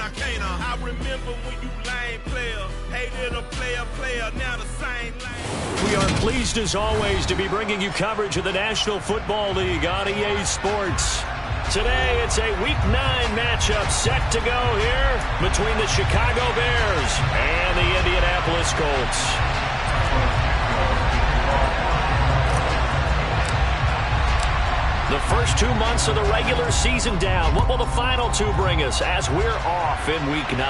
I can't. I remember when you lame player, hated a player, now the same lane. We are pleased as always to be bringing you coverage of the National Football League on EA Sports. Today it's a Week 9 matchup set to go here between the Chicago Bears and the Indianapolis Colts. The first 2 months of the regular season down. What will the final two bring us as we're off in Week 9?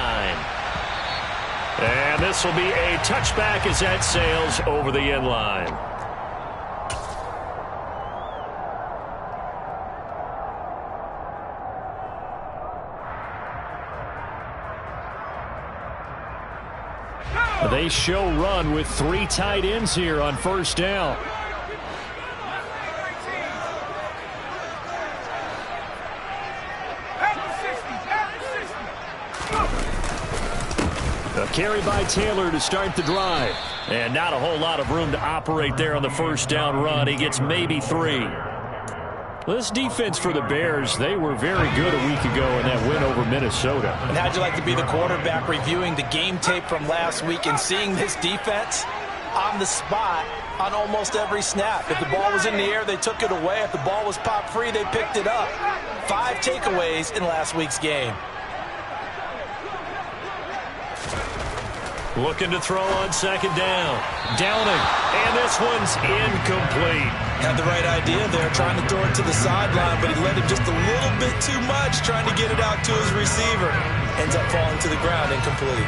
And this will be a touchback as that sails over the end line. They show run with 3 tight ends here on first down. A carry by Taylor to start the drive. And not a whole lot of room to operate there on the first down run. He gets maybe 3. This defense for the Bears, they were very good a week ago in that win over Minnesota. And how'd you like to be the quarterback reviewing the game tape from last week and seeing this defense on the spot on almost every snap? If the ball was in the air, they took it away. If the ball was pop free, they picked it up. 5 takeaways in last week's game. Looking to throw on second down. Downing. And this one's incomplete. Had the right idea there, trying to throw it to the sideline, but he let him just a little bit too much, trying to get it out to his receiver. Ends up falling to the ground, incomplete.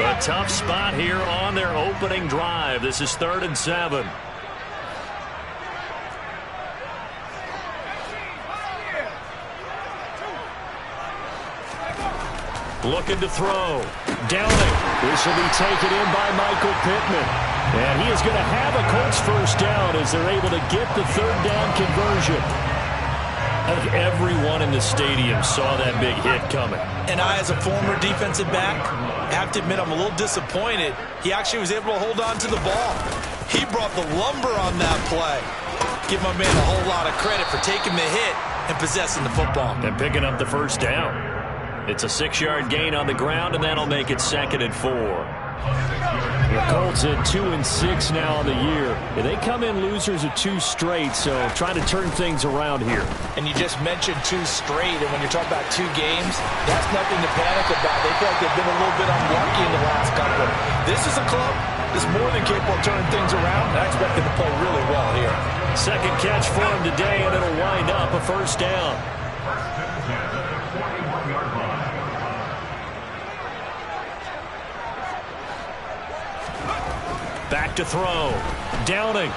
A tough spot here on their opening drive. This is 3rd and 7. Looking to throw. Downing. This will be taken in by Michael Pittman. And he is going to have a Colts first down as they're able to get the 3rd down conversion. I think everyone in the stadium saw that big hit coming. And I, as a former defensive back, have to admit I'm a little disappointed. He actually was able to hold on to the ball. He brought the lumber on that play. Give my man a whole lot of credit for taking the hit and possessing the football. And picking up the first down. It's a 6-yard gain on the ground, and that'll make it 2nd and 4. The Colts at 2-6 now on the year. They come in losers of 2 straight, so trying to turn things around here. And you just mentioned 2 straight, and when you're talking about 2 games, that's nothing to panic about. They feel like they've been a little bit unlucky in the last couple. This is a club that's more than capable of turning things around, and I expect them to play really well here. Second catch for him today, and it'll wind up a first down. Back to throw. Downing.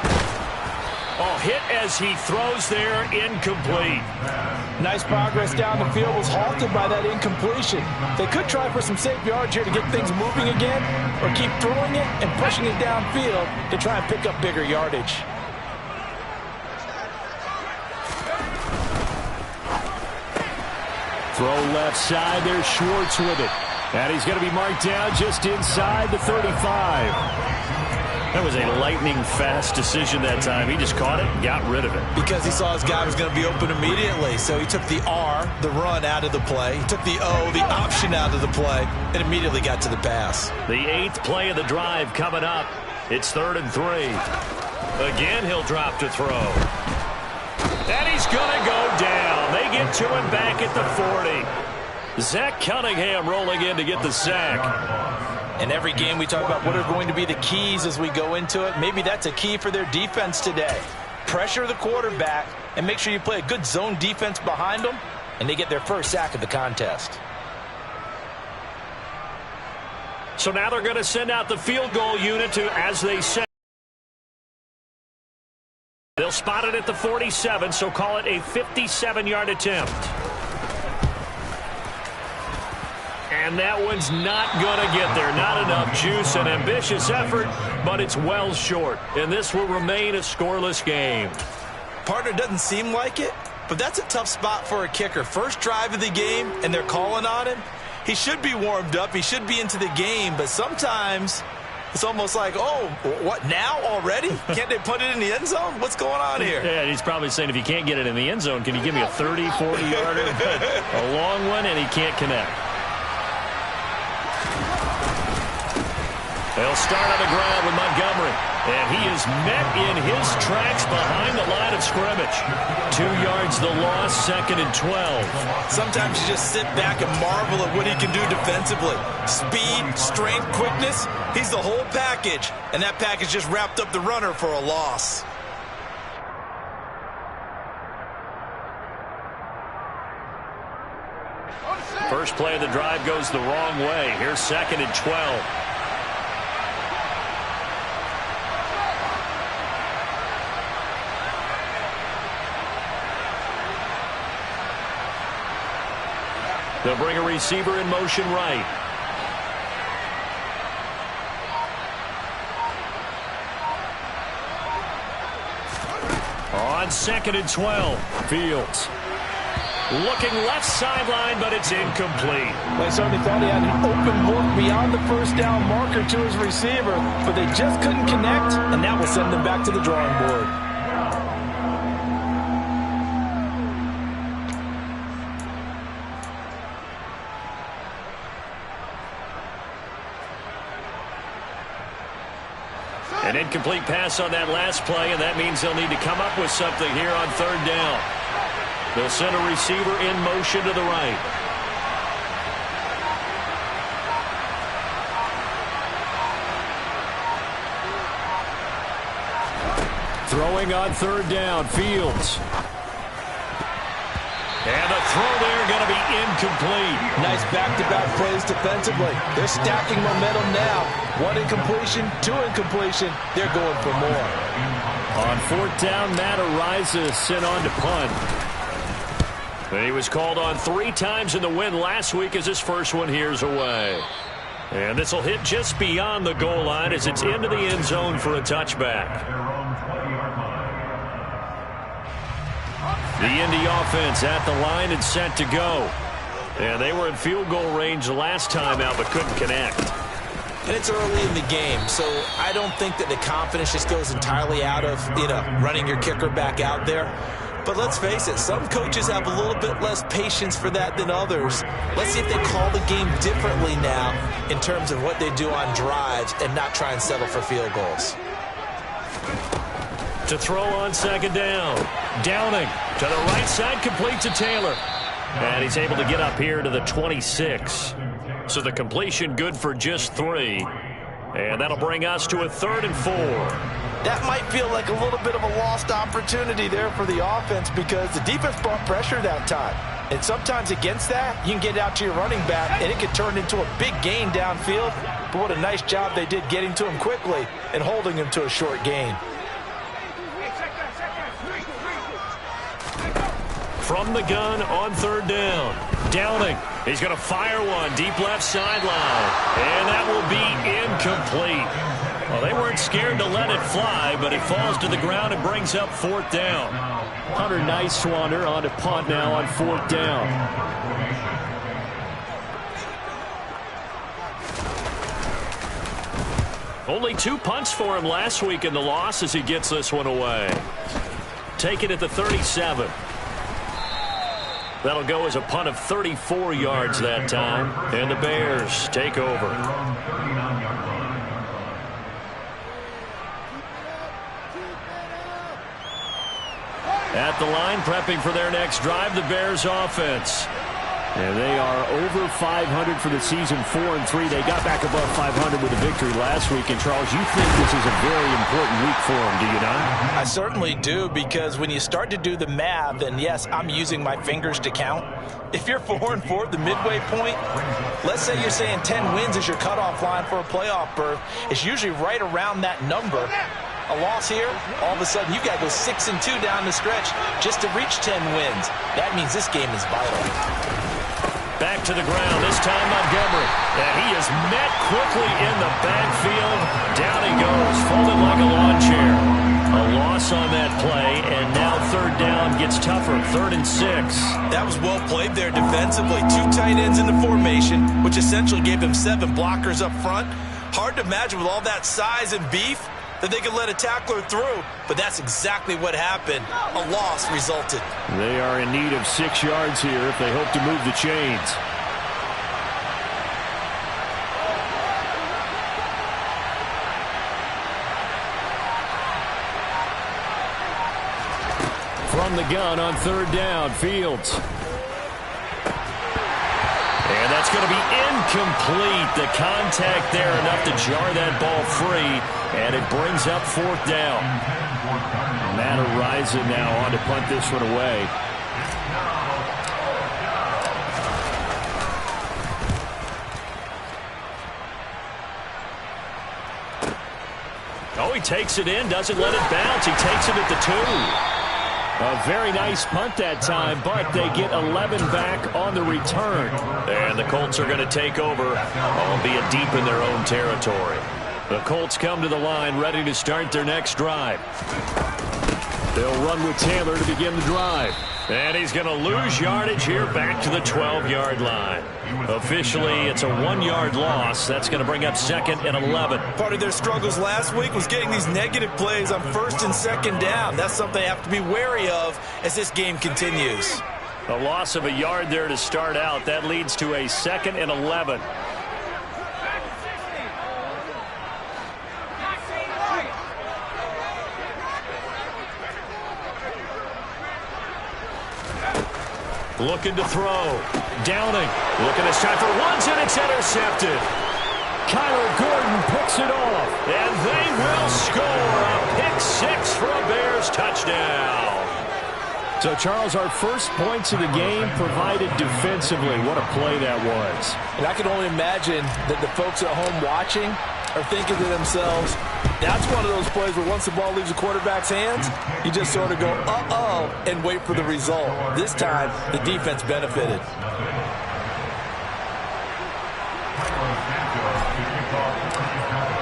Oh, hit as he throws there. Incomplete. Nice progress down the field. Was halted by that incompletion. They could try for some safe yards here to get things moving again, or keep throwing it and pushing it downfield to try and pick up bigger yardage. Throw left side. There's Schwartz with it. And he's going to be marked down just inside the 35. That was a lightning-fast decision that time. He just caught it and got rid of it. Because he saw his guy was going to be open immediately. So he took the R, the run, out of the play. He took the O, the option, out of the play, and immediately got to the pass. The 8th play of the drive coming up. It's 3rd and 3. Again, he'll drop to throw. And he's going to go down. They get to him back at the 40. Zach Cunningham rolling in to get the sack. In every game, we talk about what are going to be the keys as we go into it. Maybe that's a key for their defense today. Pressure the quarterback and make sure you play a good zone defense behind them, and they get their first sack of the contest. So now they're going to send out the field goal unit as they set. They'll spot it at the 47, so call it a 57-yard attempt. And that one's not going to get there. Not enough juice. An ambitious effort, but it's well short. And this will remain a scoreless game. Partner, doesn't seem like it, but that's a tough spot for a kicker. First drive of the game, and they're calling on him. He should be warmed up. He should be into the game, but sometimes It's almost like, oh, what, now already? Can't they put it in the end zone? What's going on here? Yeah, he's probably saying, if you can't get it in the end zone, can you give me a 30, 40-yarder? A long one, and he can't connect. They'll start on the ground with Montgomery. And he is met in his tracks behind the line of scrimmage. 2 yards the loss, 2nd and 12. Sometimes you just sit back and marvel at what he can do defensively. Speed, strength, quickness. He's the whole package. And that package just wrapped up the runner for a loss. First play of the drive goes the wrong way. Here's 2nd and 12. They'll bring a receiver in motion right. On 2nd and 12, Fields. Looking left sideline, but it's incomplete. They certainly thought he had an open look beyond the first down marker to his receiver, but they just couldn't connect, and that will send them back to the drawing board. An incomplete pass on that last play, and that means they'll need to come up with something here on 3rd down. They'll send a receiver in motion to the right. Throwing on 3rd down, Fields. And the throw there going to be incomplete. Nice back-to-back plays defensively. They're stacking momentum now. 1 incompletion, 2 incompletion. They're going for more. On 4th down, Matt Ariza sent on to punt. And he was called on 3 times in the win last week as his first one here's away. And this will hit just beyond the goal line as it's into the end zone for a touchback. The Indy offense at the line and set to go. And they were in field goal range last time out but couldn't connect. And it's early in the game, so I don't think that the confidence just goes entirely out of, running your kicker back out there. But let's face it, some coaches have a little bit less patience for that than others. Let's see if they call the game differently now in terms of what they do on drives and not try and settle for field goals. To throw on 2nd down. Downing to the right side, complete to Taylor. And he's able to get up here to the 26. So the completion good for just 3. And that'll bring us to a 3rd and 4. That might feel like a little bit of a lost opportunity there for the offense because the defense brought pressure that time. And sometimes against that, you can get out to your running back, and it could turn into a big gain downfield. But what a nice job they did getting to him quickly and holding him to a short gain. From the gun on 3rd down. Downing. He's going to fire one deep left sideline. And that will be incomplete. Well, they weren't scared to let it fly, but it falls to the ground and brings up 4th down. Hunter Nice-Swander on to punt now on 4th down. Only 2 punts for him last week in the loss as he gets this one away. Take it at the 37. That'll go as a punt of 34 yards that time. And the Bears take over. At the line, prepping for their next drive, the Bears offense. And they are over 500 for the season, 4-3. They got back above 500 with a victory last week. And, Charles, you think this is a very important week for them, do you not? I certainly do, because when you start to do the math, and, yes, I'm using my fingers to count. If you're 4-4 at the midway point, let's say you're saying 10 wins is your cutoff line for a playoff berth. It's usually right around that number. A loss here, all of a sudden you got to go 6-2 down the stretch just to reach 10 wins. That means this game is vital. Back to the ground, this time Montgomery. And he is met quickly in the backfield. Down he goes, folded like a lawn chair. A loss on that play, and now 3rd down gets tougher, 3rd and 6. That was well played there defensively. 2 tight ends in the formation, which essentially gave them 7 blockers up front. Hard to imagine with all that size and beef that they could let a tackler through, but that's exactly what happened. A loss resulted. They are in need of 6 yards here if they hope to move the chains. From the gun on 3rd down, Fields. And that's going to be incomplete. The contact there enough to jar that ball free, and it brings up 4th down. Matt Araiza now on to punt this one away. Oh, he takes it in, doesn't let it bounce. He takes it at the 2. A very nice punt that time, but they get 11 back on the return. And the Colts are going to take over, albeit deep in their own territory. The Colts come to the line ready to start their next drive. They'll run with Taylor to begin the drive. And he's going to lose yardage here back to the 12-yard line. Officially, it's a 1-yard loss. That's going to bring up 2nd and 11. Part of their struggles last week was getting these negative plays on 1st and 2nd down. That's something they have to be wary of as this game continues. A loss of a yard there to start out. That leads to a 2nd and 11. Looking to throw. Downing. Looking this time for ones, and it's intercepted. Kyler Gordon picks it off, and they will score a pick 6 for a Bears touchdown. So, Charles, our first points of the game provided defensively. What a play that was. And I can only imagine that the folks at home watching are thinking to themselves, that's one of those plays where once the ball leaves the quarterback's hands, you just sort of go, uh-oh, and wait for the result. This time, the defense benefited.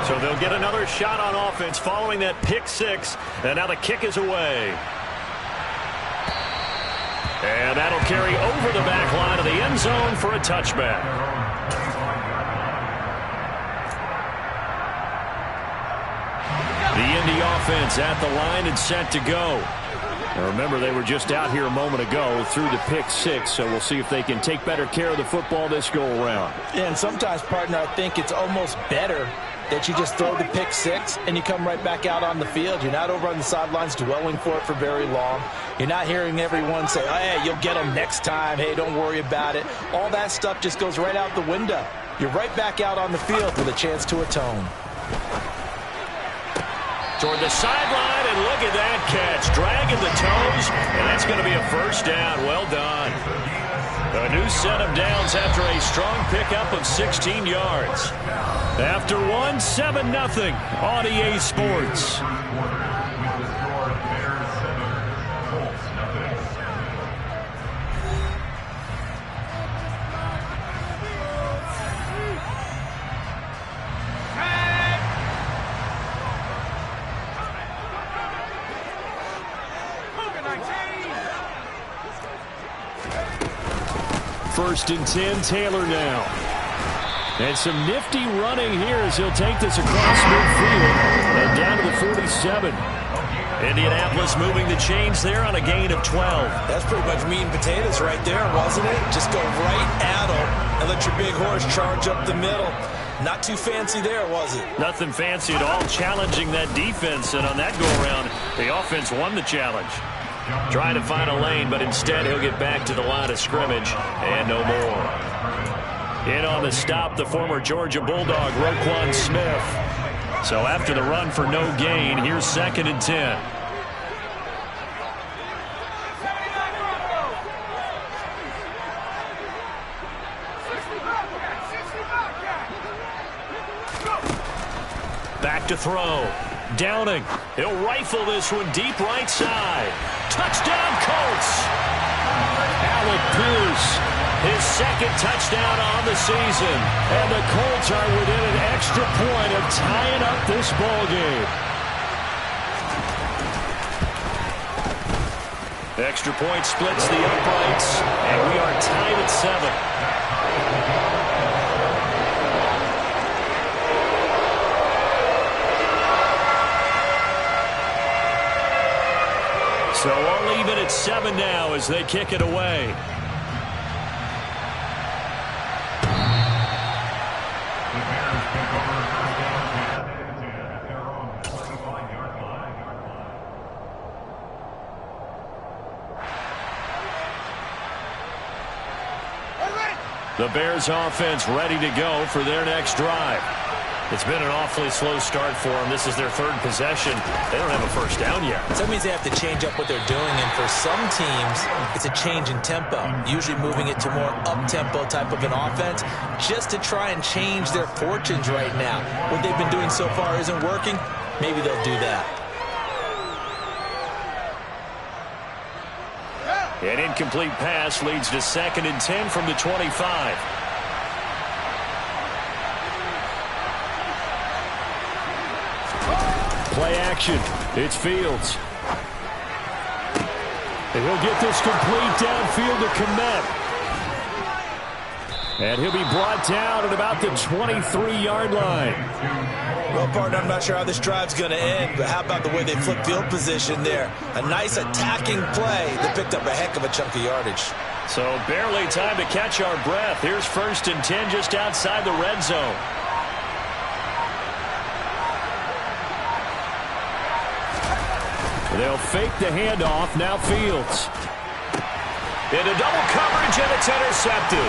So they'll get another shot on offense following that pick 6, and now the kick is away. And that'll carry over the back line of the end zone for a touchback. The Indy offense at the line and set to go. Now remember, they were just out here a moment ago through the pick 6, so we'll see if they can take better care of the football this go-around. Yeah, and sometimes, partner, I think it's almost better that you just throw the pick 6 and you come right back out on the field. You're not over on the sidelines dwelling for it for very long. You're not hearing everyone say, oh, hey, you'll get them next time. Hey, don't worry about it. All that stuff just goes right out the window. You're right back out on the field with a chance to atone. Toward the sideline, and look at that catch. Dragging the toes, and that's going to be a 1st down. Well done. A new set of downs after a strong pickup of 16 yards. After one, 7-0 on EA Sports. First and 10, Taylor now. And some nifty running here as he'll take this across midfield and down to the 47. Indianapolis moving the chains there on a gain of 12. That's pretty much meat and potatoes right there, wasn't it? Just go right at them and let your big horse charge up the middle. Not too fancy there, was it? Nothing fancy at all, challenging that defense. And on that go-around, the offense won the challenge. Trying to find a lane, but instead he'll get back to the line of scrimmage and no more. In on the stop, the former Georgia Bulldog, Roquan Smith. So after the run for no gain, here's 2nd and 10. Back to throw. Downing. He'll rifle this one deep right side. Touchdown, Colts. Alec Pierce, his 2nd touchdown on the season. And the Colts are within an extra point of tying up this ball game. Extra point splits the uprights, and we are tied at 7. So we'll leave it at 7 now as they kick it away. The Bears offense ready to go for their next drive. It's been an awfully slow start for them. This is their third possession. They don't have a first down yet. So that means they have to change up what they're doing, and for some teams, it's a change in tempo, usually moving it to more up-tempo type of an offense just to try and change their fortunes right now. What they've been doing so far isn't working. Maybe they'll do that. An incomplete pass leads to 2nd and 10 from the 25. Play action. It's Fields. And he'll get this complete downfield to Kmet. And he'll be brought down at about the 23-yard line. Well, partner, I'm not sure how this drive's going to end, but how about the way they flip field position there? A nice attacking play that picked up a heck of a chunk of yardage. So barely time to catch our breath. Here's 1st and 10 just outside the red zone. They'll fake the handoff. Now Fields. Into double coverage, and it's intercepted.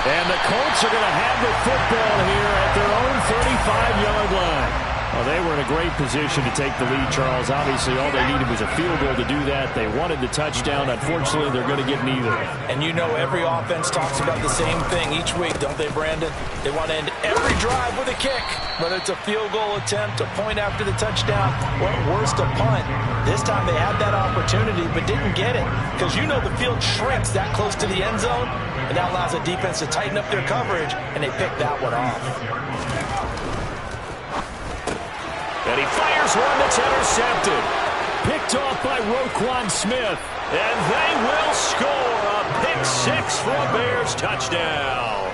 And the Colts are going to have the football here at their own 35-yard line. Well, they were in a great position to take the lead, Charles. Obviously, all they needed was a field goal to do that. They wanted the touchdown. Unfortunately, they're going to get neither. And you know every offense talks about the same thing each week, don't they, Brandon? They want to end every drive with a kick, whether it's a field goal attempt, a point after the touchdown, or at worst, a punt. This time they had that opportunity but didn't get it because you know the field shrinks that close to the end zone, and that allows the defense to tighten up their coverage, and they picked that one off. And he fires one that's intercepted. Picked off by Roquan Smith. And they will score a pick-6 for a Bears touchdown.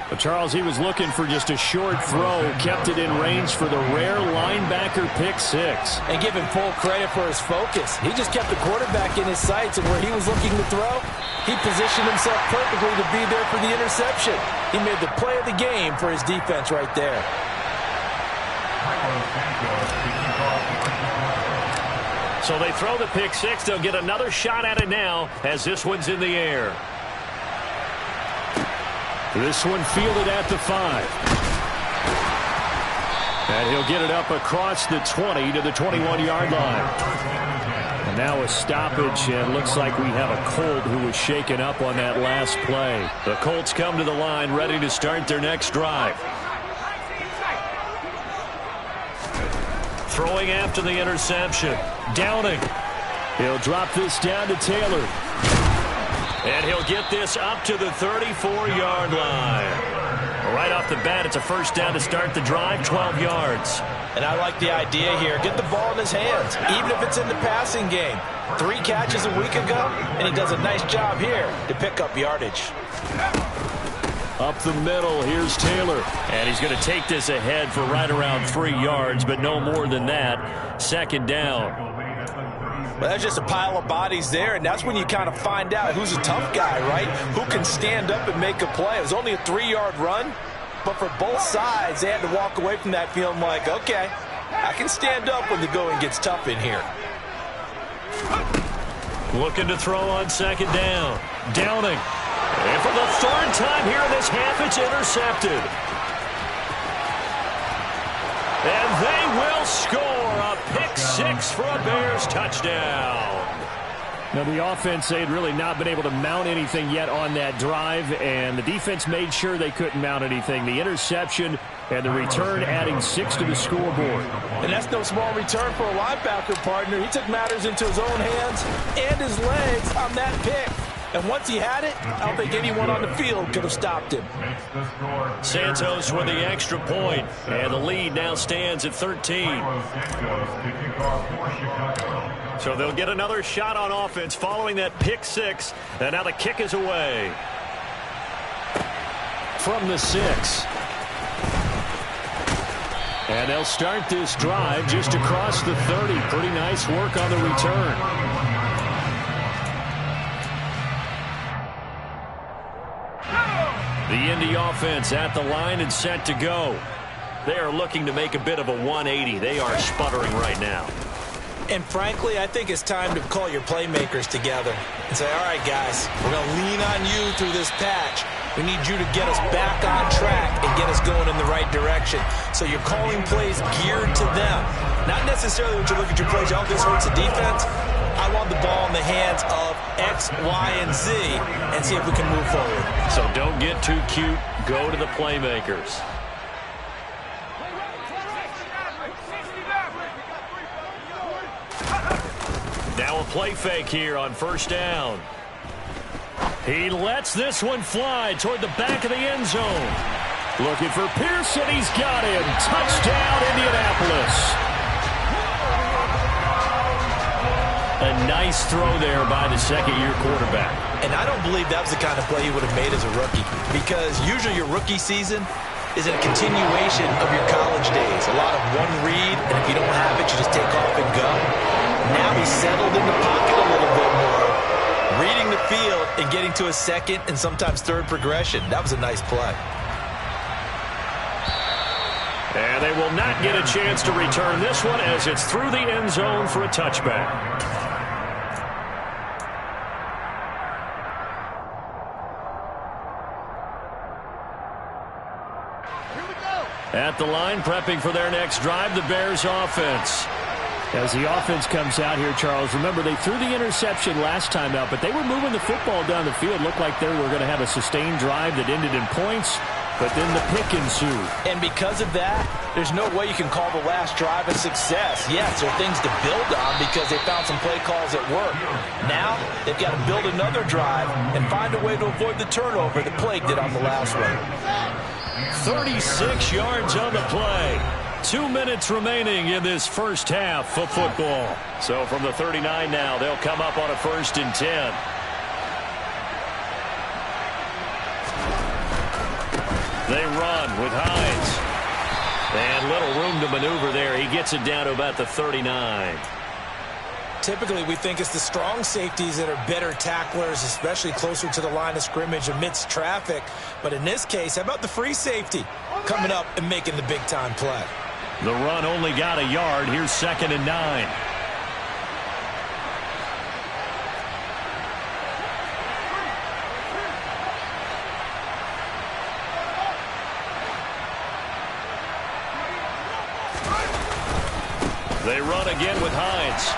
But Charles, he was looking for just a short throw. Kept it in range for the rare linebacker pick-6. And give him full credit for his focus. He just kept the quarterback in his sights, and where he was looking to throw, he positioned himself perfectly to be there for the interception. He made the play of the game for his defense right there. So they throw the pick-6. They'll get another shot at it now as this one's in the air. This one fielded at the 5. And he'll get it up across the 20 to the 21-yard line. And now a stoppage, and looks like we have a Colt who was shaken up on that last play. The Colts come to the line ready to start their next drive. Throwing after the interception. Downing. He'll drop this down to Taylor. And he'll get this up to the 34-yard line. Right off the bat, it's a first down to start the drive, 12 yards. And I like the idea here. Get the ball in his hands, even if it's in the passing game. 3 catches a week ago, and he does a nice job here to pick up yardage. Up the middle, here's Taylor. And he's going to take this ahead for right around 3 yards, but no more than that. Second down. Well, that's just a pile of bodies there, and that's when you kind of find out who's a tough guy, right? Who can stand up and make a play. It was only a 3-yard run, but for both sides, they had to walk away from that feeling like, okay, I can stand up when the going gets tough in here. Looking to throw on second down. Downing. And for the 3rd time here in this half, it's intercepted. And they will score a pick-6 for a Bears touchdown. Now, the offense, they had really not been able to mount anything yet on that drive, and the defense made sure they couldn't mount anything. The interception and the return adding 6 to the scoreboard. And that's no small return for a linebacker, partner. He took matters into his own hands and his legs on that pick. And once he had it, I don't think anyone on the field could have stopped him. Santos with the extra point, and the lead now stands at 13. So they'll get another shot on offense following that pick-6, and now the kick is away. From the 6. And they'll start this drive just across the 30. Pretty nice work on the return. The Indy offense at the line and set to go. They are looking to make a bit of a 180. They are sputtering right now. And frankly, I think it's time to call your playmakers together and say, all right, guys, we're going to lean on you through this patch. We need you to get us back on track and get us going in the right direction. So you're calling plays geared to them. Not necessarily when you look at your plays, oh, this hurts the defense. I want the ball in the hands of X, Y, and Z and see if we can move forward. So don't get too cute. Go to the playmakers. Now a play fake here on first down. He lets this one fly toward the back of the end zone. Looking for Pearson. He's got him. Touchdown, Indianapolis. A nice throw there by the second-year quarterback. And I don't believe that was the kind of play he would have made as a rookie, because usually your rookie season is a continuation of your college days. A lot of one read, and if you don't have it, you just take off and go. Now he's settled in the pocket a little bit more, reading the field and getting to a second and sometimes third progression. That was a nice play. And they will not get a chance to return this one as it's through the end zone for a touchback. At the line, prepping for their next drive, the Bears offense. As the offense comes out here, Charles, remember they threw the interception last time out, but they were moving the football down the field. Looked like they were going to have a sustained drive that ended in points, but then the pick ensued. And because of that, there's no way you can call the last drive a success. Yes, there are things to build on because they found some play calls that work. Now they've got to build another drive and find a way to avoid the turnover that plagued it on the last one. 36 yards on the play. 2 minutes remaining in this first half of football. So from the 39 now, they'll come up on a 1st and 10. They run with Hines. And little room to maneuver there. He gets it down to about the 39. Typically, we think it's the strong safeties that are better tacklers, especially closer to the line of scrimmage amidst traffic. But in this case, how about the free safety coming up and making the big-time play? The run only got a yard. Here's 2nd and 9. They run again with Hines.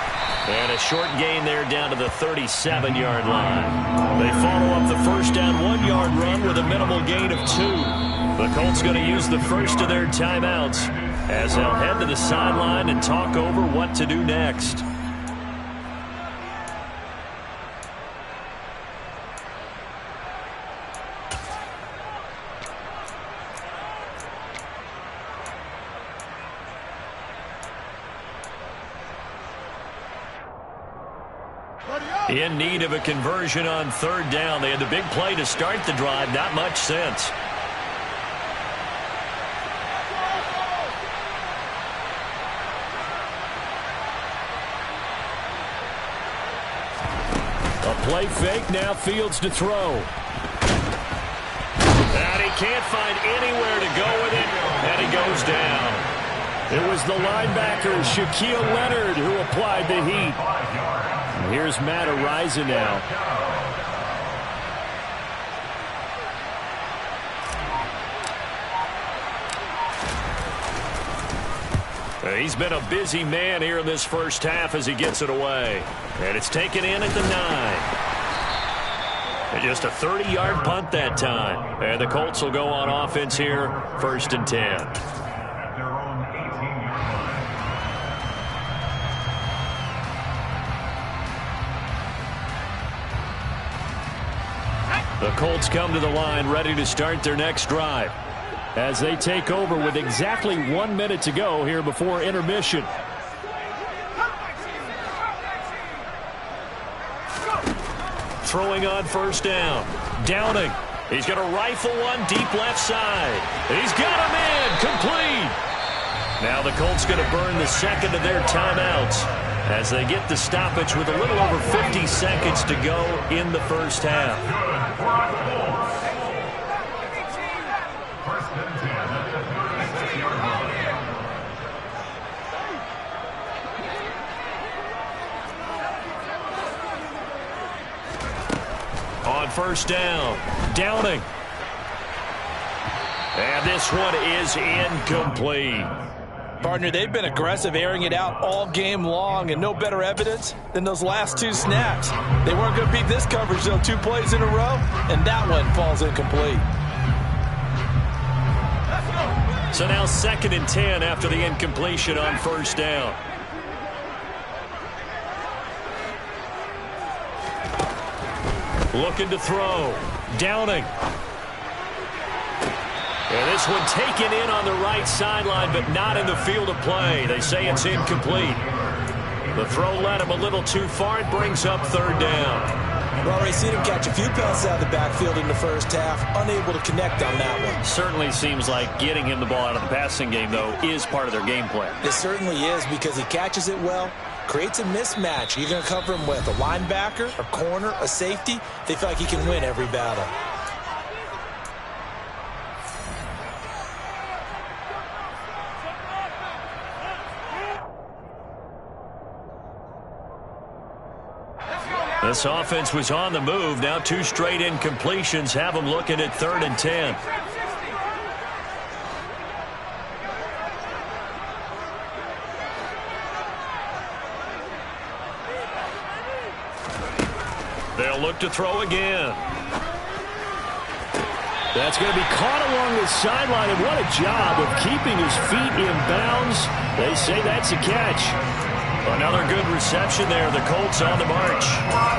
And a short gain there down to the 37-yard line. They follow up the first down 1-yard run with a minimal gain of 2. The Colts going to use the first of their timeouts as they'll head to the sideline and talk over what to do next. In need of a conversion on 3rd down. They had the big play to start the drive. Not much sense. A play fake. Now Fields to throw. And he can't find anywhere to go with it. And he goes down. It was the linebacker, Shaquille Leonard, who applied the heat. Here's Matt Ariza now. He's been a busy man here in this first half as he gets it away. And it's taken in at the 9. And just a 30-yard punt that time. And the Colts will go on offense here, 1st and 10. The Colts come to the line ready to start their next drive as they take over with exactly 1 minute to go here before intermission. Throwing on 1st down. Downing. He's going to rifle one deep left side. He's got him in. Complete. Now the Colts going to burn the second of their timeouts as they get the stoppage with a little over 50 seconds to go in the first half. On first down, Downing. And this one is incomplete. Partner, they've been aggressive, airing it out all game long, and no better evidence than those last 2 snaps. They weren't going to beat this coverage, though, 2 plays in a row, and that one falls incomplete. So now 2nd and 10 after the incompletion on first down. Looking to throw. Downing. And this one taken in on the right sideline, but not in the field of play. They say it's incomplete. The throw led him a little too far. It brings up 3rd down. We've already seen him catch a few passes out of the backfield in the first half, unable to connect on that one. Certainly seems like getting him the ball out of the passing game, though, is part of their game plan. It certainly is, because he catches it well, creates a mismatch. You're going to cover him with a linebacker, a corner, a safety. They feel like he can win every battle. This offense was on the move. Now 2 straight incompletions have them looking at 3rd and 10. They'll look to throw again. That's going to be caught along the sideline, and what a job of keeping his feet in bounds. They say that's a catch. Another good reception there. The Colts on the march.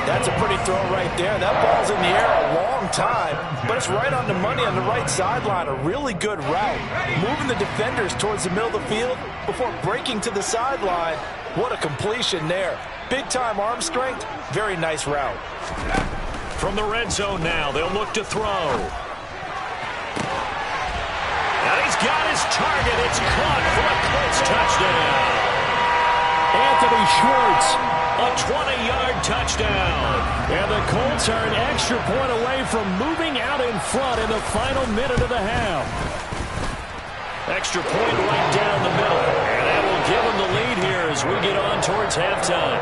That's a pretty throw right there. That ball's in the air a long time, but it's right on the money on the right sideline. A really good route. Moving the defenders towards the middle of the field before breaking to the sideline. What a completion there. Big-time arm strength. Very nice route. From the red zone now, they'll look to throw. And he's got his target. It's caught for a Colts touchdown. Anthony Schwartz, a 20-yard touchdown. And the Colts are an extra point away from moving out in front in the final minute of the half. Extra point right down the middle. And that will give them the lead here as we get on towards halftime.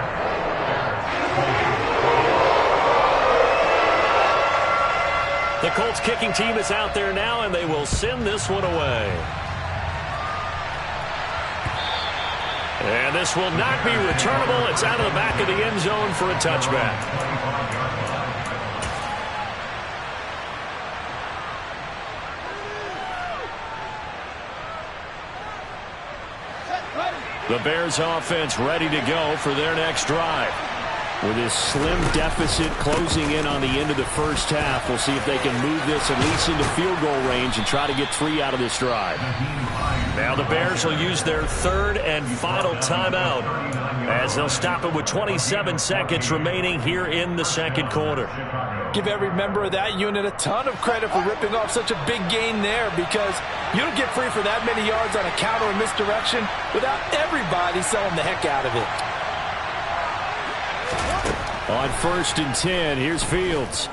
The Colts kicking team is out there now, and they will send this one away. And this will not be returnable. It's out of the back of the end zone for a touchback. The Bears offense ready to go for their next drive. With this slim deficit closing in on the end of the first half, we'll see if they can move this at least into field goal range and try to get 3 out of this drive. Now the Bears will use their 3rd and final timeout as they'll stop it with 27 seconds remaining here in the 2nd quarter. Give every member of that unit a ton of credit for ripping off such a big gain there, because you don't get free for that many yards on a counter or misdirection without everybody selling the heck out of it. On 1st and 10, here's Fields.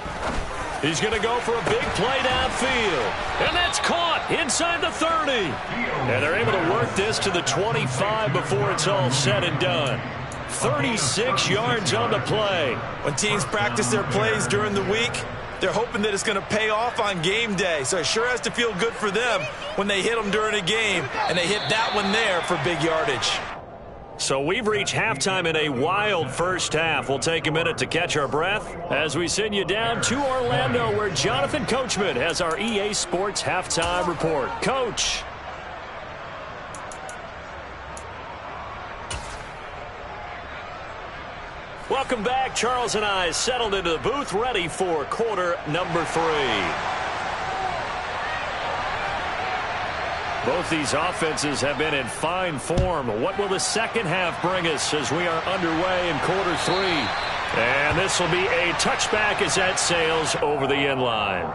He's going to go for a big play downfield. And that's caught inside the 30. And they're able to work this to the 25 before it's all said and done. 36 yards on the play. When teams practice their plays during the week, they're hoping that it's going to pay off on game day. So it sure has to feel good for them when they hit them during a game. And they hit that one there for big yardage. So we've reached halftime in a wild first half. We'll take a minute to catch our breath as we send you down to Orlando, where Jonathan Coachman has our EA Sports Halftime Report. Coach. Welcome back. Charles and I settled into the booth, ready for quarter number 3. Both these offenses have been in fine form. What will the second half bring us as we are underway in quarter 3? And this will be a touchback as that sails over the end line.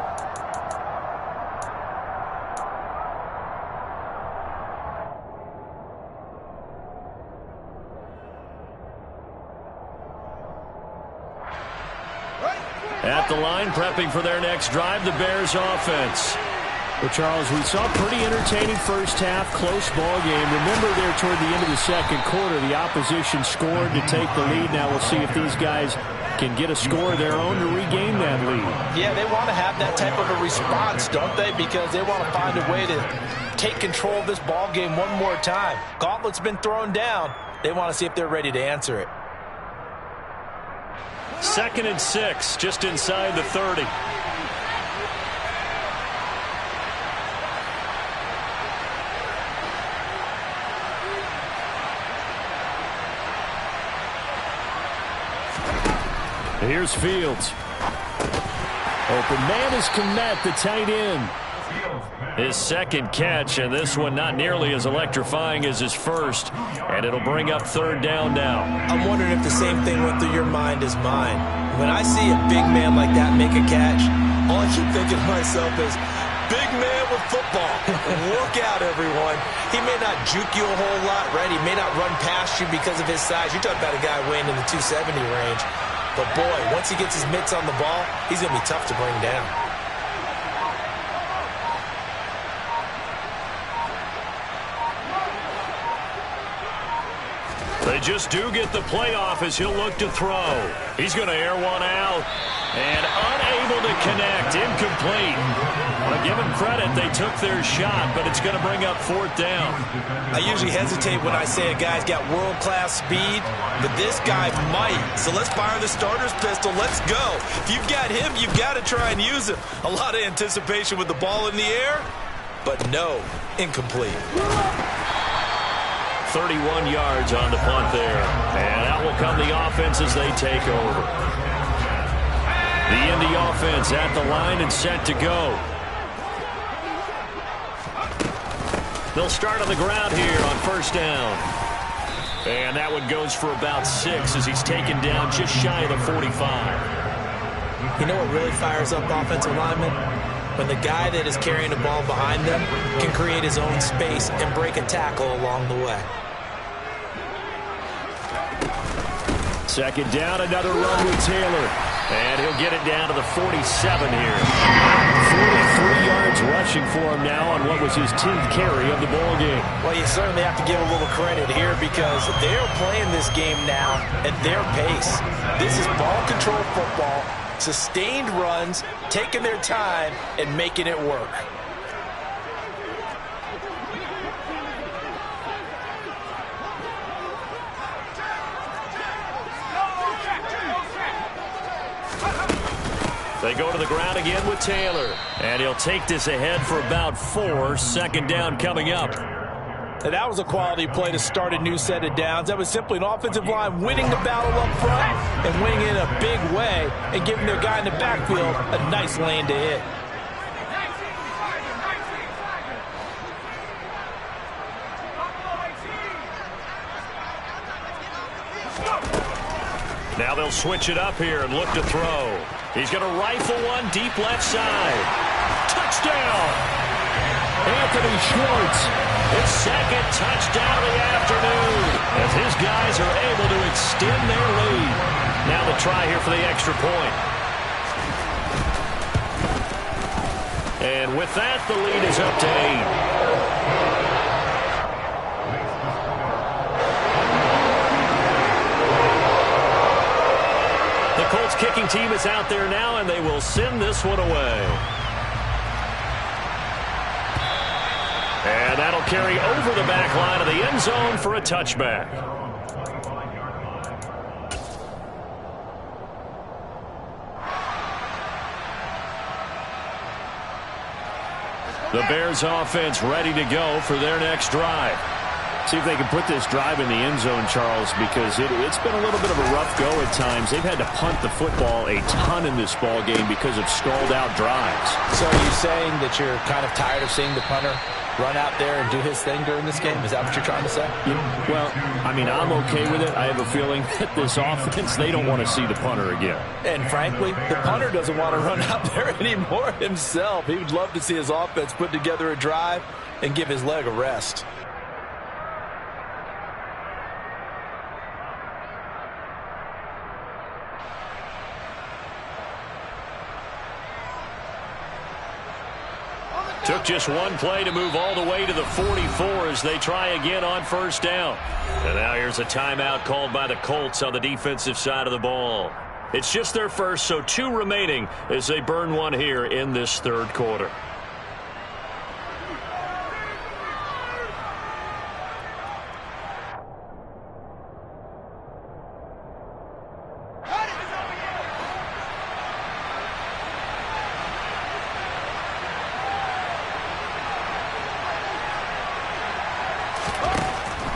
At the line, prepping for their next drive, the Bears offense. Well, Charles, we saw a pretty entertaining first half, close ball game. Remember there toward the end of the second quarter, the opposition scored to take the lead. Now we'll see if these guys can get a score of their own to regain that lead. Yeah, they want to have that type of a response, don't they? Because they want to find a way to take control of this ball game one more time. Gauntlet's been thrown down. They want to see if they're ready to answer it. 2nd and 6, just inside the 30. Here's Fields. Open man is Kmet, the tight end. His second catch, and this one not nearly as electrifying as his first. And it'll bring up 3rd down now. I'm wondering if the same thing went through your mind as mine. When I see a big man like that make a catch, all I keep thinking to myself is, big man with football. Look out, everyone. He may not juke you a whole lot, right? He may not run past you because of his size. You're talking about a guy weighing in the 270 range. But, boy, once he gets his mitts on the ball, he's going to be tough to bring down. They just do get the playoff as he'll look to throw. He's going to air one out and unable to connect. Incomplete. Well, give him credit. They took their shot, but it's going to bring up 4th down. I usually hesitate when I say a guy's got world-class speed, but this guy might. So let's fire the starter's pistol. Let's go. If you've got him, you've got to try and use him. A lot of anticipation with the ball in the air, but no, incomplete. 31 yards on the punt there. And out will come the offense as they take over. The Indy offense at the line and set to go. They'll start on the ground here on 1st down. And that one goes for about 6 as he's taken down just shy of the 45. You know what really fires up offensive linemen? When the guy that is carrying the ball behind them can create his own space and break a tackle along the way. 2nd down, another run with Taylor. And he'll get it down to the 47 here. 43 yards rushing for him now on what was his 10th carry of the ball game. Well, you certainly have to give a little credit here because they're playing this game now at their pace. This is ball control football, sustained runs, taking their time, and making it work. They go to the ground again with Taylor. And he'll take this ahead for about 4. 2nd down coming up. And that was a quality play to start a new set of downs. That was simply an offensive line winning the battle up front and winning it in a big way and giving their guy in the backfield a nice lane to hit. Now they'll switch it up here and look to throw. He's going to rifle one deep left side. Touchdown! Anthony Schwartz, his 2nd touchdown of the afternoon, as his guys are able to extend their lead. Now the try here for the extra point. And with that, the lead is up to 8. The Colts kicking team is out there now, and they will send this one away. And that'll carry over the back line of the end zone for a touchback. The Bears offense ready to go for their next drive. See if they can put this drive in the end zone, Charles, because it's been a little bit of a rough go at times. They've had to punt the football a ton in this ball game because of stalled-out drives. So are you saying that you're kind of tired of seeing the punter run out there and do his thing during this game? Is that what you're trying to say? Well, I mean, I'm okay with it. I have a feeling that this offense, they don't want to see the punter again. And frankly, the punter doesn't want to run out there anymore himself. He would love to see his offense put together a drive and give his leg a rest. Took just one play to move all the way to the 44 as they try again on first down. And now here's a timeout called by the Colts on the defensive side of the ball. It's just their first, so 2 remaining as they burn one here in this third quarter.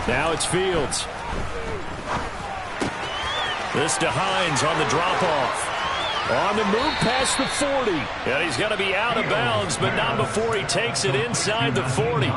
Now it's Fields. This to Hines on the drop-off. On the move past the 40. And he's going to be out of bounds, but not before he takes it inside the 40.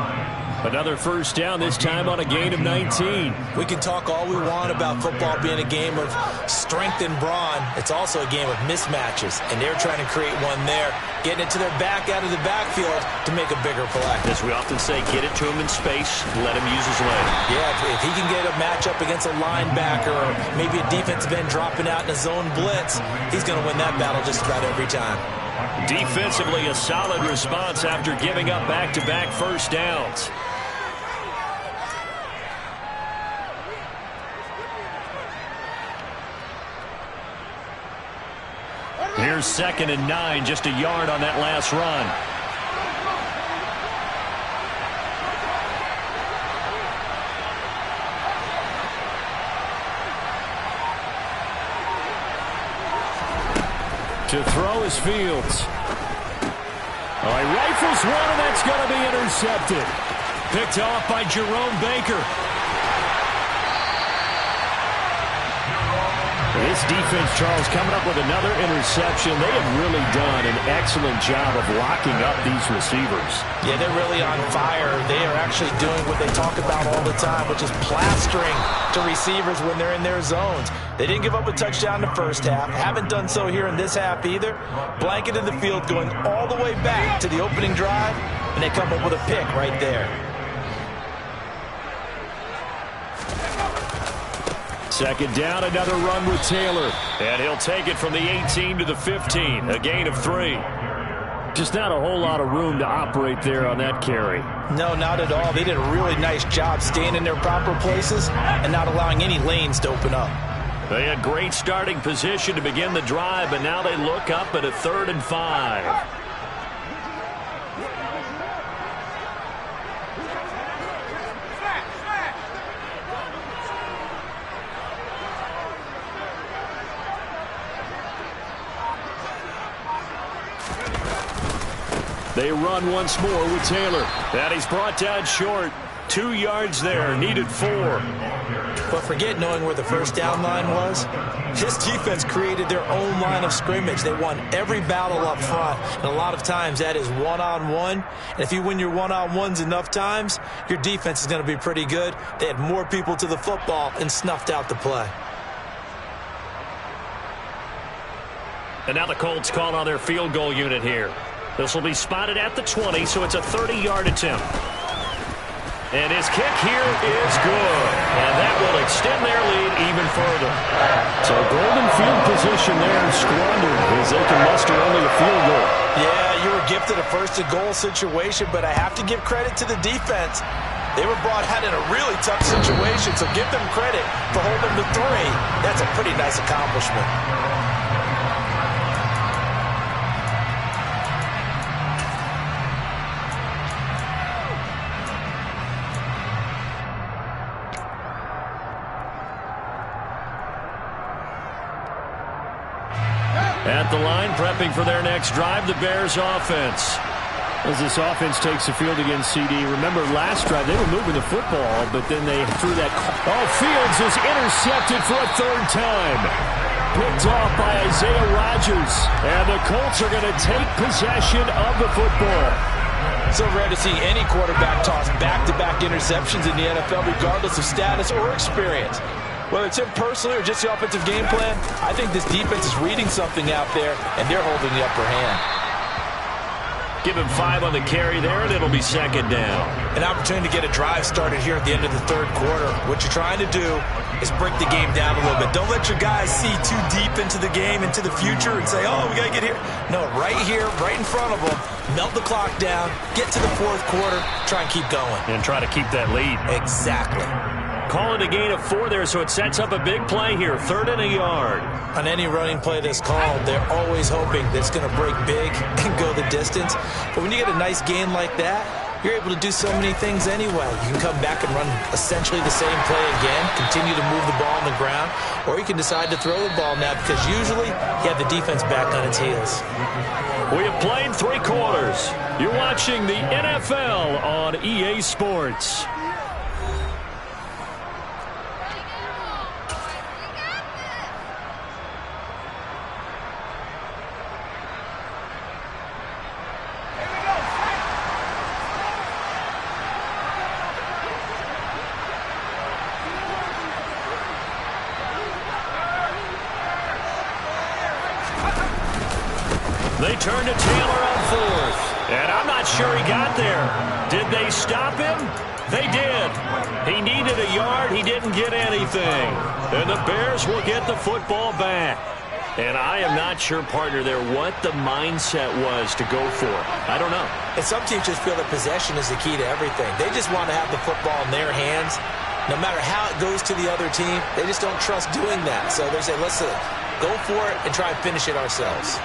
Another first down, this time on a gain of 19. We can talk all we want about football being a game of strength and brawn. It's also a game of mismatches, and they're trying to create one there, getting it to their back out of the backfield to make a bigger play. As we often say, get it to him in space, let him use his leg. Yeah, if he can get a matchup against a linebacker or maybe a defensive end dropping out in a zone blitz, he's going to win that battle just about every time. Defensively, a solid response after giving up back-to-back first downs. Here's 2nd and 9, just a yard on that last run. To throw is Fields. He rifles one, and that's going to be intercepted. Picked off by Jerome Baker. This defense, Charles, coming up with another interception. They have really done an excellent job of locking up these receivers. Yeah, they're really on fire. They are actually doing what they talk about all the time, which is plastering to receivers when they're in their zones. They didn't give up a touchdown in the first half. Haven't done so here in this half either. Blanketed the field going all the way back to the opening drive, and they come up with a pick right there. Second down, another run with Taylor. And he'll take it from the 18 to the 15, a gain of 3. Just not a whole lot of room to operate there on that carry. No, not at all. They did a really nice job staying in their proper places and not allowing any lanes to open up. They had great starting position to begin the drive, but now they look up at a 3rd and 5. They run once more with Taylor. And he's brought down short. 2 yards there, needed 4. But forget knowing where the first down line was. This defense created their own line of scrimmage. They won every battle up front, and a lot of times that is one-on-one. And if you win your one-on-ones enough times, your defense is going to be pretty good. They had more people to the football and snuffed out the play. And now the Colts call on their field goal unit here. This will be spotted at the 20, so it's a 30-yard attempt. And his kick here is good. And that will extend their lead even further. So golden field position there squandered as they can muster only a field goal. Yeah, you were gifted a first-and-goal situation, but I have to give credit to the defense. They were brought out in a really tough situation, so give them credit for holding the 3. That's a pretty nice accomplishment. At the line, prepping for their next drive, the Bears offense. As this offense takes the field against CD, remember last drive they were moving the football, but then they threw that. Fields is intercepted for a 3rd time. Picked off by Isaiah Rodgers. And the Colts are going to take possession of the football. So rare to see any quarterback toss back-to-back interceptions in the NFL, regardless of status or experience. Whether it's him personally or just the offensive game plan, I think this defense is reading something out there, and they're holding the upper hand. Give him 5 on the carry there, and it'll be 2nd down. An opportunity to get a drive started here at the end of the 3rd quarter. What you're trying to do is break the game down a little bit. Don't let your guys see too deep into the game, into the future, and say, oh, we got to get here. No, right here, right in front of them, Melt the clock down, get to the fourth quarter, try and keep going. And try to keep that lead. Exactly. Call it a gain of 4 there, so it sets up a big play here. 3rd and a yard. On any running play that's called, they're always hoping that it's going to break big and go the distance. But when you get a nice gain like that, you're able to do so many things anyway. You can come back and run essentially the same play again, continue to move the ball on the ground, or you can decide to throw the ball now because usually you have the defense back on its heels. We have played 3 quarters. You're watching the NFL on EA Sports. They turn to Taylor on 4th. And I'm not sure he got there. Did they stop him? They did. He needed a yard. He didn't get anything. And the Bears will get the football back. And I am not sure, partner, there what the mindset was to go for. I don't know. And some teams just feel that possession is the key to everything. They just want to have the football in their hands. No matter how it goes to the other team, they just don't trust doing that. So they say, let's go for it and try and finish it ourselves.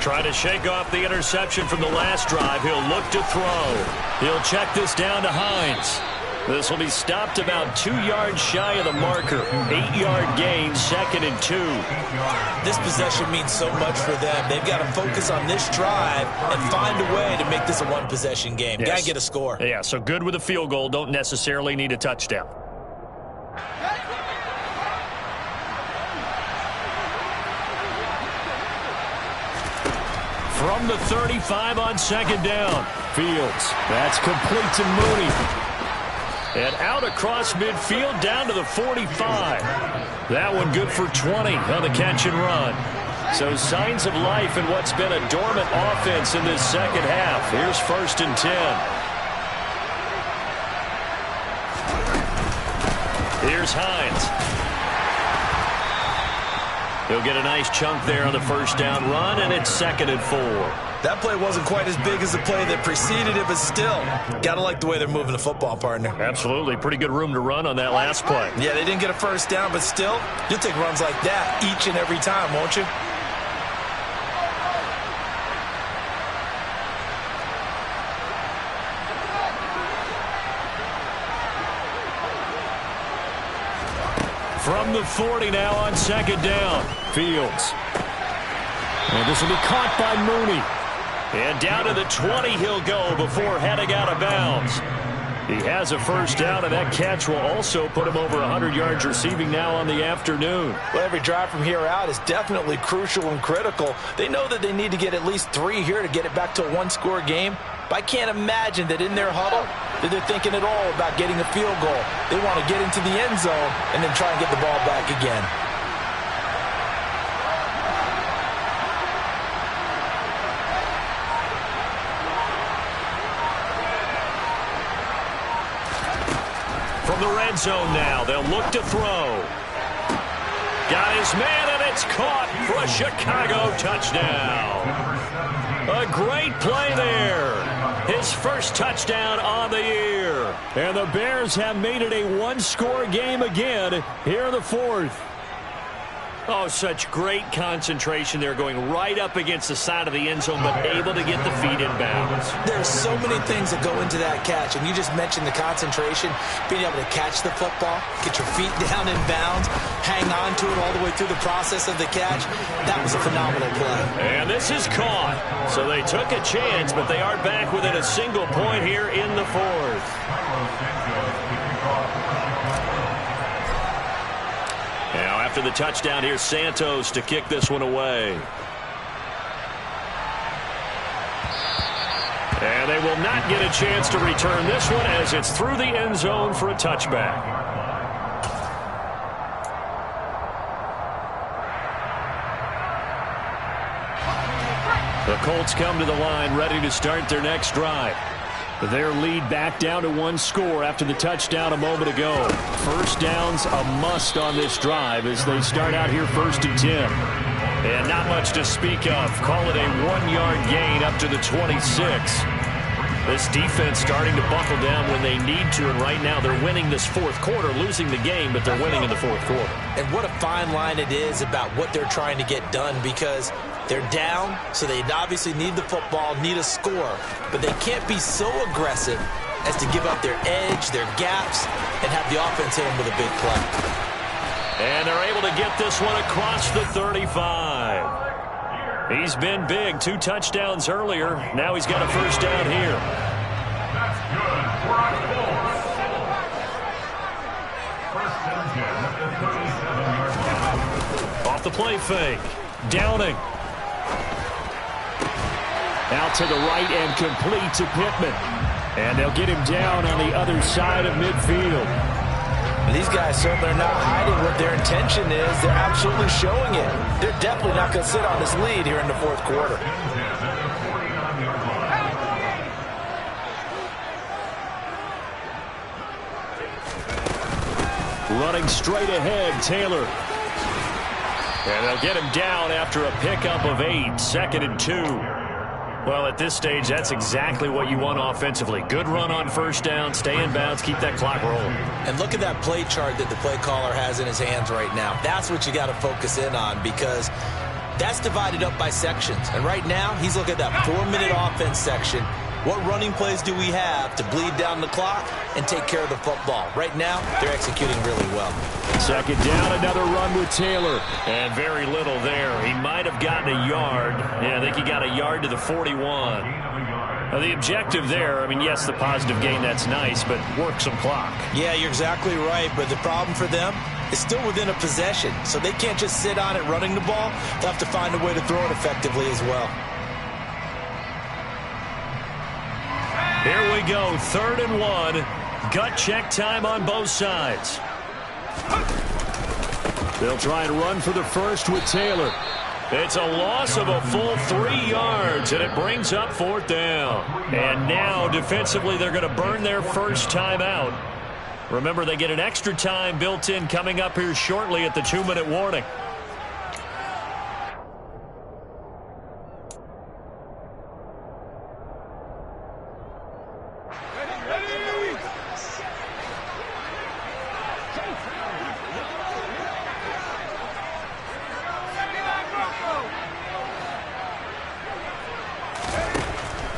Try to shake off the interception from the last drive. He'll look to throw. He'll check this down to Hines. This will be stopped about 2 yards shy of the marker. 8-yard gain, 2nd and 2. This possession means so much for them. They've got to focus on this drive and find a way to make this a one-possession game. Yes. Got to get a score. Yeah, so good with a field goal. Don't necessarily need a touchdown. From the 35 on 2nd down. Fields. That's complete to Mooney. And out across midfield down to the 45. That one good for 20 on the catch and run. So signs of life in what's been a dormant offense in this second half. Here's 1st and 10. Here's Hines. He'll get a nice chunk there on the 1st down run, and it's 2nd and 4. That play wasn't quite as big as the play that preceded it, but still, got to like the way they're moving the football, partner. Absolutely. Pretty good room to run on that last play. Yeah, they didn't get a 1st down, but still, you'll take runs like that each and every time, won't you? From the 40 now on 2nd down. Fields. And this will be caught by Mooney. And down to the 20 he'll go before heading out of bounds. He has a 1st down, and that catch will also put him over 100 yards receiving now on the afternoon. Well, every drive from here out is definitely crucial and critical. They know that they need to get at least 3 here to get it back to a one-score game. But I can't imagine that in their huddle that they're thinking at all about getting a field goal. They want to get into the end zone and then try and get the ball back again. From the red zone now, they'll look to throw. Got his man, and it's caught for a Chicago touchdown. A great play there. His 1st touchdown on the year. And the Bears have made it a one-score game again here in the 4th. Oh, such great concentration there, going right up against the side of the end zone, but able to get the feet in bounds. There's so many things that go into that catch, and you just mentioned the concentration, being able to catch the football, get your feet down in bounds, hang on to it all the way through the process of the catch. That was a phenomenal play. And this is caught. So they took a chance, but they are back within a single point here in the 4th. Now, after the touchdown, here's Santos to kick this one away. And they will not get a chance to return this one as it's through the end zone for a touchback. The Colts come to the line ready to start their next drive. Their lead back down to 1 score after the touchdown a moment ago. 1st down's a must on this drive as they start out here 1st and 10. And not much to speak of. Call it a 1-yard gain up to the 26. This defense starting to buckle down when they need to, and right now they're winning this fourth quarter, losing the game, but they're winning in the fourth quarter. And what a fine line it is about what they're trying to get done, because they're down, so they obviously need the football, need a score, but they can't be so aggressive as to give up their edge, their gaps, and have the offense hit them with a big play. And they're able to get this one across the 35. He's been big. 2 touchdowns earlier. Now he's got a first down here. That's good for our Colts. First and 10 at the 37-yard line. Off the play fake. Downing. Out to the right and complete to Pittman. And they'll get him down on the other side of midfield. These guys certainly are not hiding what their intention is. They're absolutely showing it. They're definitely not going to sit on this lead here in the fourth quarter. Running straight ahead, Taylor. And they'll get him down after a pickup of 8, 2nd and 2. Well, at this stage, that's exactly what you want offensively. Good run on first down, stay in bounds, keep that clock rolling. And look at that play chart that the play caller has in his hands right now. That's what you got to focus in on, because that's divided up by sections. And right now, he's looking at that 4-minute offense section. What running plays do we have to bleed down the clock and take care of the football? Right now, they're executing really well. 2nd down, another run with Taylor. And very little there. He might have gotten a yard. Yeah, I think he got a yard to the 41. Now, the objective there, I mean, yes, the positive gain, that's nice, but work some clock. Yeah, you're exactly right, but the problem for them is still within a possession, so they can't just sit on it running the ball. They'll have to find a way to throw it effectively as well. Here we go, 3rd and 1. Gut check time on both sides. They'll try and run for the first with Taylor. It's a loss of a full 3 yards, and it brings up 4th down. And now, defensively, they're going to burn their first time out. Remember, they get an extra time built in coming up here shortly at the 2-minute warning.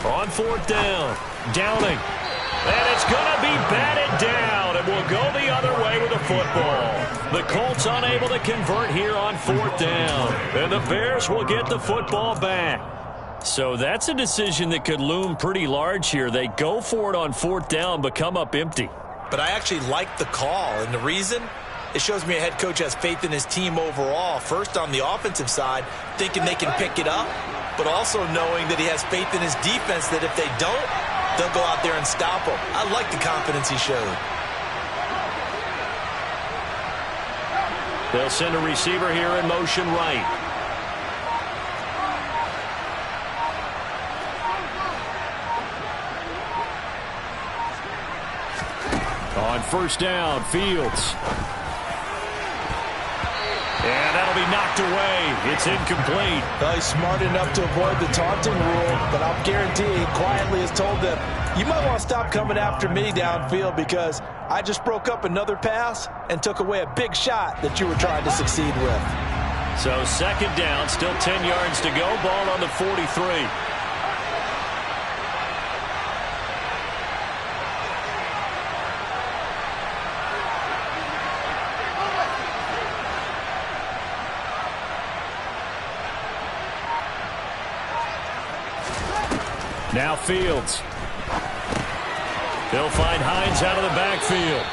On 4th down, Downing. And it's going to be batted down, and will go the other way with the football. The Colts unable to convert here on 4th down, and the Bears will get the football back. So that's a decision that could loom pretty large here. They go for it on 4th down, but come up empty. But I actually like the call, and the reason? It shows me a head coach has faith in his team overall. First on the offensive side, thinking they can pick it up, but also knowing that he has faith in his defense that if they don't, they'll go out there and stop them. I like the confidence he showed. They'll send a receiver here in motion right. On 1st down, Fields. And that'll be knocked away. It's incomplete. Well, he's smart enough to avoid the taunting rule, but I'll guarantee he quietly has told them, you might want to stop coming after me downfield because I just broke up another pass and took away a big shot that you were trying to succeed with. So 2nd down, still 10 yards to go. Ball on the 43. Now Fields. He'll find Hines out of the backfield.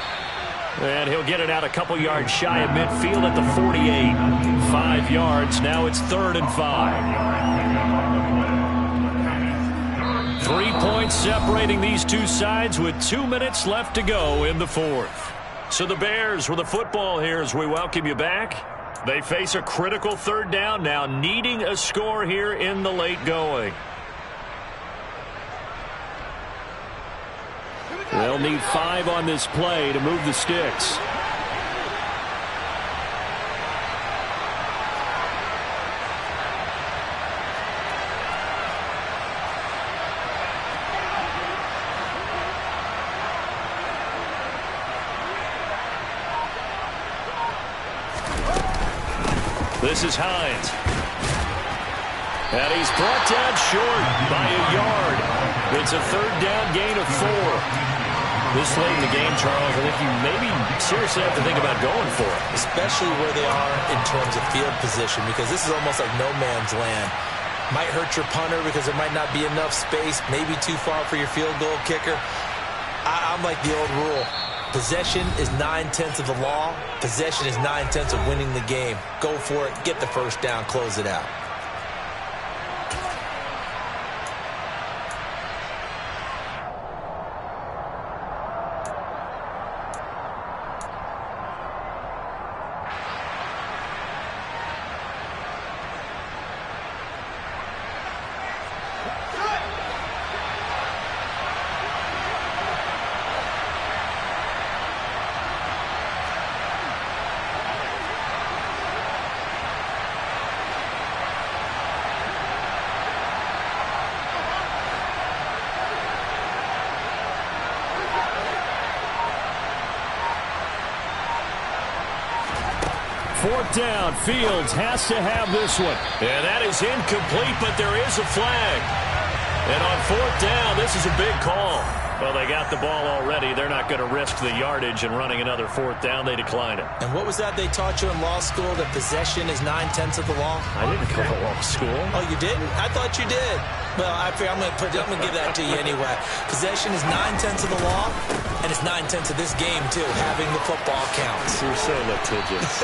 And he'll get it out a couple yards shy of midfield at the 48. 5 yards. Now it's 3rd and 5. 3 points separating these two sides with 2 minutes left to go in the 4th. So the Bears with the football here as we welcome you back. They face a critical 3rd down now, needing a score here in the late going. They'll need 5 on this play to move the sticks. This is Hines. And he's brought down short by a yard. It's a third down gain of 4. This late in the game, Charles, I think you maybe seriously have to think about going for it. Especially where they are in terms of field position, because this is almost like no man's land. Might hurt your punter because there might not be enough space, maybe too far for your field goal kicker. I'm like the old rule. Possession is 9/10 of the law. Possession is 9/10 of winning the game. Go for it, get the first down, close it out. Fourth down. Fields has to have this one. And that is incomplete, but there is a flag. And on fourth down, this is a big call. Well, they got the ball already. They're not going to risk the yardage and running another fourth down. They decline it. And what was that they taught you in law school, that possession is 9/10 of the law? I didn't go to law school. Oh, you didn't? I thought you did. Well, I'm going to give that to you anyway. Possession is 9/10 of the law, and it's 9/10 of this game, too. Having the football counts. You're so litigious.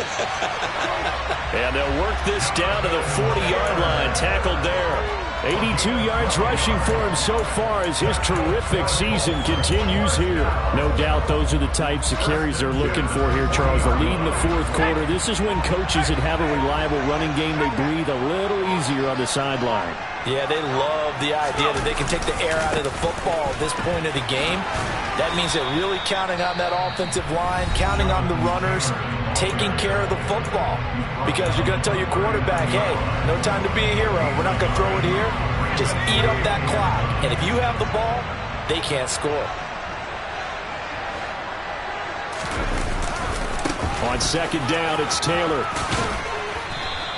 And they'll work this down to the 40-yard line. Tackled there. 82 yards rushing for him so far as his terrific season continues here. No doubt those are the types of carries they're looking for here, Charles. The lead in the fourth quarter. This is when coaches that have a reliable running game, they breathe a little easier on the sideline. Yeah, they love the idea that they can take the air out of the football at this point of the game. That means they're really counting on that offensive line, counting on the runners, taking care of the football. Because you're going to tell your quarterback, hey, no time to be a hero. We're not going to throw it here. Just eat up that clock. And if you have the ball, they can't score. On second down, it's Taylor.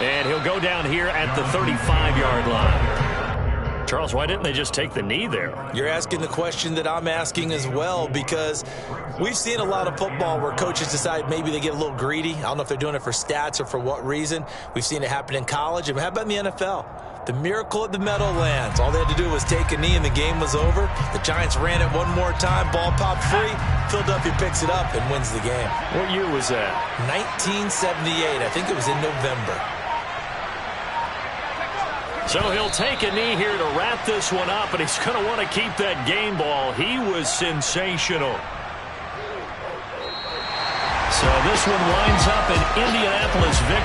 And he'll go down here at the 35-yard line. Charles, why didn't they just take the knee there? You're asking the question that I'm asking as well, because we've seen a lot of football where coaches decide maybe they get a little greedy. I don't know if they're doing it for stats or for what reason. We've seen it happen in college. And how about in the NFL? The miracle at the Meadowlands. All they had to do was take a knee and the game was over. The Giants ran it one more time. Ball popped free. Philadelphia picks it up and wins the game. What year was that? 1978. I think it was in November. So he'll take a knee here to wrap this one up, and he's going to want to keep that game ball. He was sensational. So this one winds up in Indianapolis victory.